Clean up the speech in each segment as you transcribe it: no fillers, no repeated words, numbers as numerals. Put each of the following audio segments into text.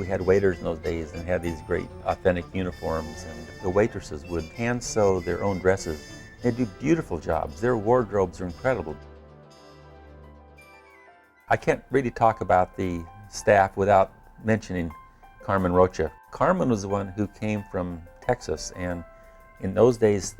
We had waiters in those days and had these great authentic uniforms, and the waitresses would hand sew their own dresses. They do beautiful jobs. Their wardrobes are incredible. I can't really talk about the staff without mentioning Carmen Rocha. Carmen was the one who came from Texas, and in those days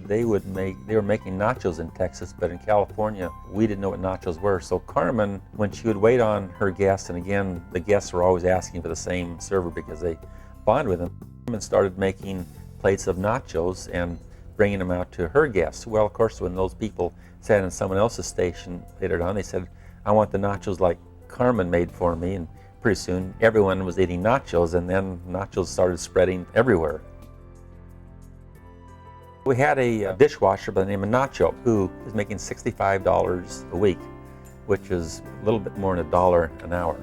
they were making nachos in Texas, but in California we didn't know what nachos were. So Carmen, when she would wait on her guests, and again the guests were always asking for the same server because they bonded with him, Carmen started making plates of nachos and bringing them out to her guests. Well, of course, when those people sat in someone else's station later on, they said, I want the nachos like Carmen made for me, and pretty soon everyone was eating nachos, and then nachos started spreading everywhere. We had a dishwasher by the name of Nacho who was making $65 a week, which is a little bit more than $1 an hour.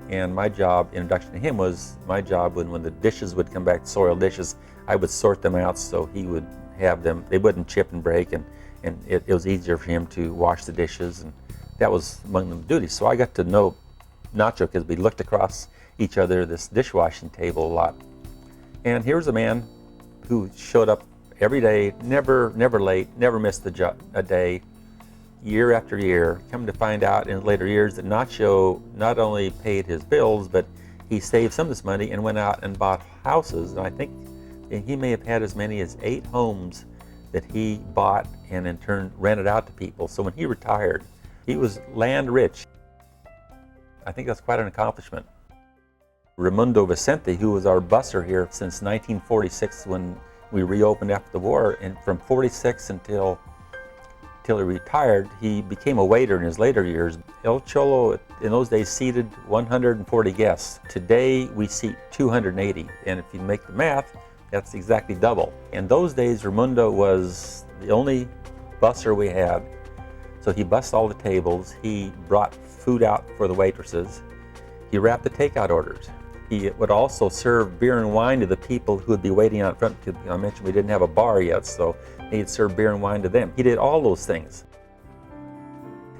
And my job, introduction to him, was my job when the dishes would come back, soiled dishes, I would sort them out so he would have them, they wouldn't chip and break, and it was easier for him to wash the dishes, and that was among the duties. So I got to know Nacho because we looked across each other this dishwashing table a lot. And here's a man who showed up every day, never late, never missed a day, year after year. Come to find out in later years that Nacho not only paid his bills, but he saved some of this money and went out and bought houses. And I think he may have had as many as 8 homes that he bought and in turn rented out to people. So when he retired, he was land rich. I think that's quite an accomplishment. Raimundo Vicente, who was our busser here since 1946 when we reopened after the war, and from 46 until he retired, he became a waiter in his later years. El Cholo in those days seated 140 guests. Today we seat 280, and if you make the math, that's exactly double. In those days, Raimundo was the only busser we had. So he bussed all the tables, he brought food out for the waitresses, he wrapped the takeout orders. He would also serve beer and wine to the people who would be waiting out front. I mentioned we didn't have a bar yet, so he'd serve beer and wine to them. He did all those things.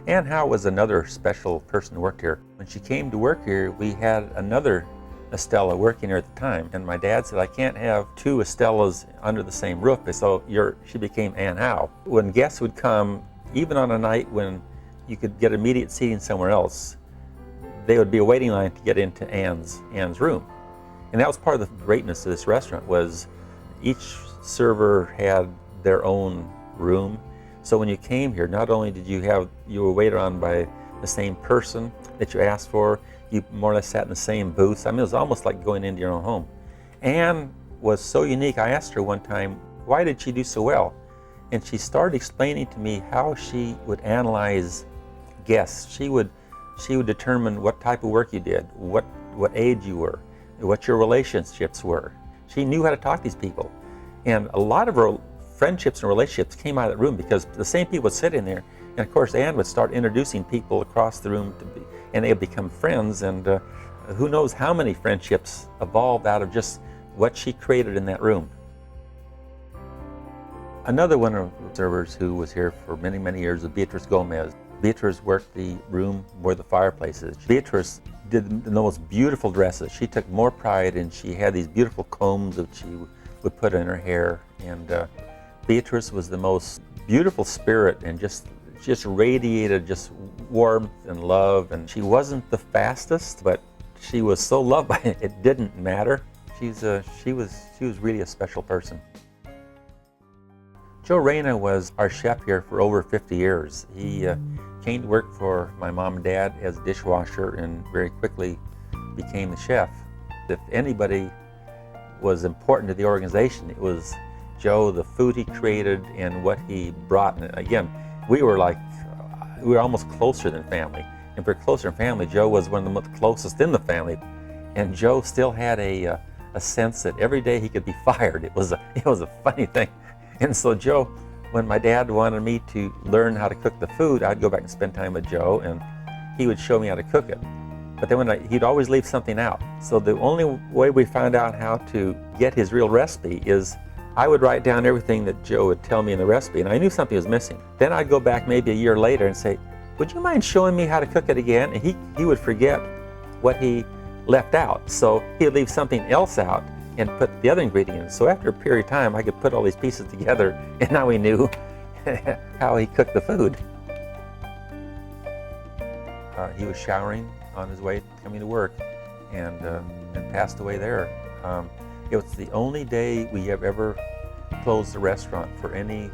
Ann Howe was another special person who worked here. When she came to work here, we had another Estella working here at the time, and my dad said, I can't have 2 Estellas under the same roof, so she became Ann Howe. When guests would come, even on a night when you could get immediate seating somewhere else, they would be a waiting line to get into Ann's room. And that was part of the greatness of this restaurant, was each server had their own room. So when you came here, not only did you were waited on by the same person that you asked for, you more or less sat in the same booths. I mean, it was almost like going into your own home. Ann was so unique. I asked her one time, why did she do so well? And she started explaining to me how she would analyze guests. She would determine what type of work you did, what age you were, what your relationships were. She knew how to talk to these people. And a lot of her friendships and relationships came out of that room because the same people would sit in there. And of course, Ann would start introducing people across the room and they would become friends. And who knows how many friendships evolved out of just what she created in that room. Another one of the servers who was here for many, many years was Beatrice Gomez. Beatrice worked the room where the fireplace is. Beatrice did the most beautiful dresses. She took more pride, and she had these beautiful combs that she would put in her hair. And Beatrice was the most beautiful spirit, and just radiated just warmth and love. And she wasn't the fastest, but she was so loved by it, it didn't matter. She was really a special person. Joe Reyna was our chef here for over 50 years. He came to work for my mom and dad as a dishwasher and very quickly became the chef. If anybody was important to the organization, it was Joe, the food he created and what he brought. And again, we were almost closer than family. And for closer than family, Joe was one of the closest in the family. And Joe still had a sense that every day he could be fired. It was a funny thing. And so Joe, when my dad wanted me to learn how to cook the food, I'd go back and spend time with Joe, and he would show me how to cook it. But then he'd always leave something out. So the only way we found out how to get his real recipe is I would write down everything that Joe would tell me in the recipe, and I knew something was missing. Then I'd go back maybe a year later and say, would you mind showing me how to cook it again? And he would forget what he left out. So he'd leave something else out and put the other ingredient in. So after a period of time, I could put all these pieces together, and now we knew how he cooked the food. He was showering on his way coming to work, and passed away there. It was the only day we have ever closed the restaurant for any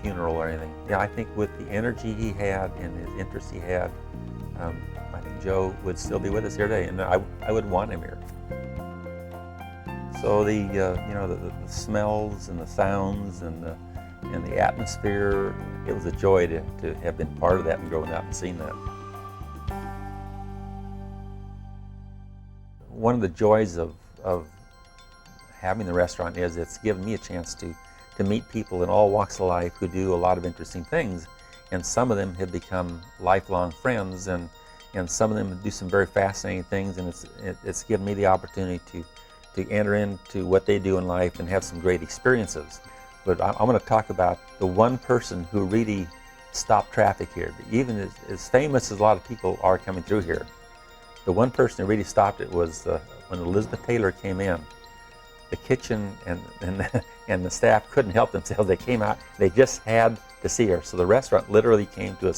funeral or anything. Yeah, I think with the energy he had and his interest he had, I think Joe would still be with us here today, and I would want him here. So the the smells and the sounds and the atmosphere, it was a joy to have been part of that and growing up and seeing that. One of the joys of having the restaurant is it's given me a chance to meet people in all walks of life who do a lot of interesting things, and some of them have become lifelong friends, and some of them do some very fascinating things, and it's given me the opportunity to enter into what they do in life and have some great experiences. But I'm going to talk about the one person who really stopped traffic here. Even as famous as a lot of people are coming through here, the one person who really stopped it was when Elizabeth Taylor came in. The kitchen and the staff couldn't help themselves. They came out, they just had to see her. So the restaurant literally came to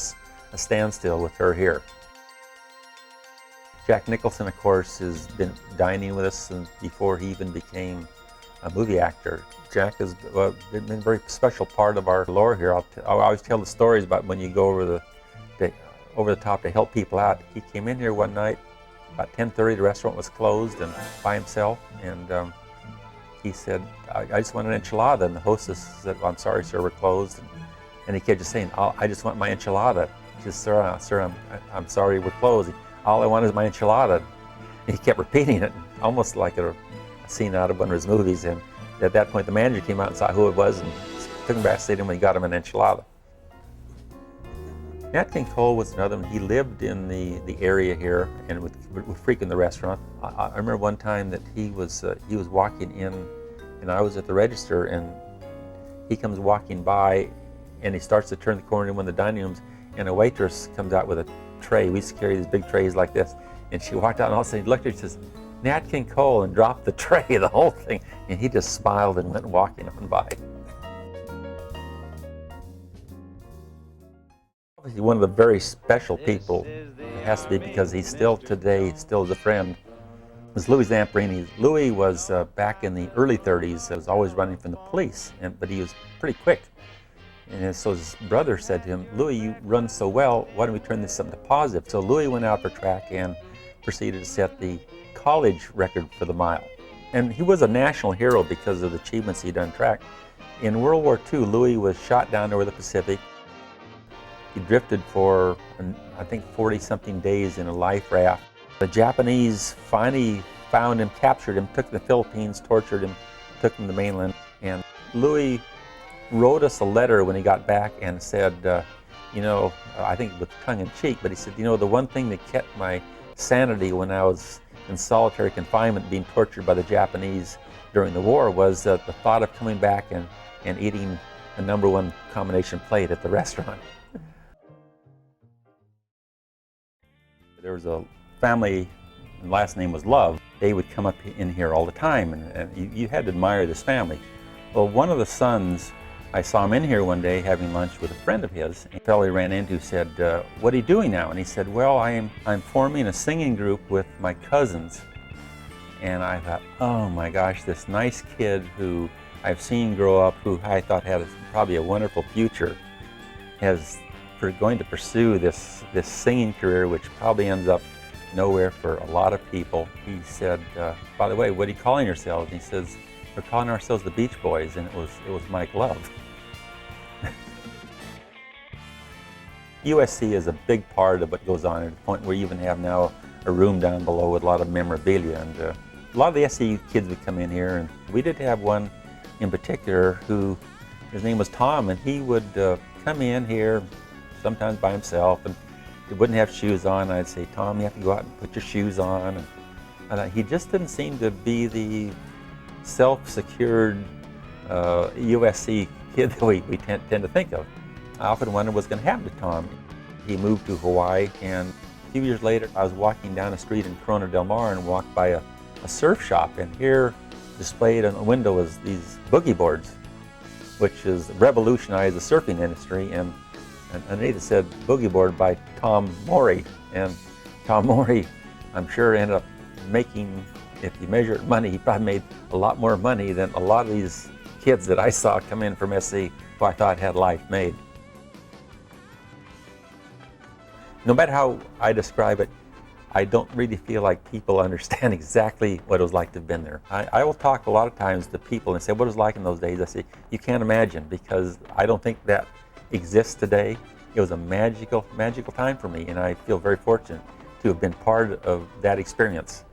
a standstill with her here. Jack Nicholson, of course, has been dining with us since before he even became a movie actor. Jack has been a very special part of our lore here. I always tell the stories about when you go over the top to help people out. He came in here one night, about 10:30, the restaurant was closed and by himself, and he said, I just want an enchilada, and the hostess said, well, I'm sorry, sir, we're closed. And he kept just saying, I just want my enchilada. He said, sir, I'm sorry, we're closed. All I want is my enchilada. And he kept repeating it, almost like a scene out of one of his movies. And at that point, the manager came out and saw who it was and took him backstage and we got him an enchilada. Nat King Cole was another one. He lived in the area here and would frequent the restaurant. I remember one time that he was walking in, and I was at the register, and he comes walking by, and he starts to turn the corner in one of the dining rooms, and a waitress comes out with a tray. We used to carry these big trays like this, and she walked out, and all of a sudden he looked at her and says, Nat King Cole, and dropped the tray, the whole thing, and he just smiled and went walking on by. He's one of the very special people. It has to be because he's still today, still is a friend. Was Louis Zamperini. Louis was back in the early 30s, was always running from the police, but he was pretty quick. And so his brother said to him, Louis, you run so well, why don't we turn this something to positive? So Louis went out for track and proceeded to set the college record for the mile. And he was a national hero because of the achievements he'd done track. In World War II, Louis was shot down over the Pacific. He drifted for, I think, 40-something days in a life raft. The Japanese finally found him, captured him, took him to the Philippines, tortured him, took him to the mainland. And Louis wrote us a letter when he got back and said, I think with tongue-in-cheek, but he said, the one thing that kept my sanity when I was in solitary confinement being tortured by the Japanese during the war was the thought of coming back and eating a #1 combination plate at the restaurant. There was a family, and last name was Love. They would come up in here all the time, and you had to admire this family. Well, one of the sons, I saw him in here one day having lunch with a friend of his. A fellow he ran into said, what are you doing now? And he said, well, I'm forming a singing group with my cousins. And I thought, oh my gosh, this nice kid who I've seen grow up, who I thought had probably a wonderful future, going to pursue this singing career, which probably ends up nowhere for a lot of people. He said, by the way, what are you calling yourselves? And he says, we're calling ourselves the Beach Boys, and it was Mike Love. USC is a big part of what goes on, at the point where you even have now a room down below with a lot of memorabilia. And a lot of the SCU kids would come in here, and we did have one in particular who, his name was Tom, and he would come in here sometimes by himself, and he wouldn't have shoes on. I'd say, Tom, you have to go out and put your shoes on. And he just didn't seem to be the self-secured USC kid that we tend to think of. I often wondered what's going to happen to Tom. He moved to Hawaii, and few years later, I was walking down the street in Corona Del Mar and walked by a surf shop, and here displayed on the window was these boogie boards, which has revolutionized the surfing industry, and underneath it said boogie board by Tom Morey. And Tom Morey, I'm sure, ended up making, if you measure it in money, he probably made a lot more money than a lot of these kids that I saw come in from SC who I thought had life made. No matter how I describe it, I don't really feel like people understand exactly what it was like to have been there. I will talk a lot of times to people and say, what it was like in those days? I say, you can't imagine, because I don't think that exists today. It was a magical time for me, and I feel very fortunate to have been part of that experience.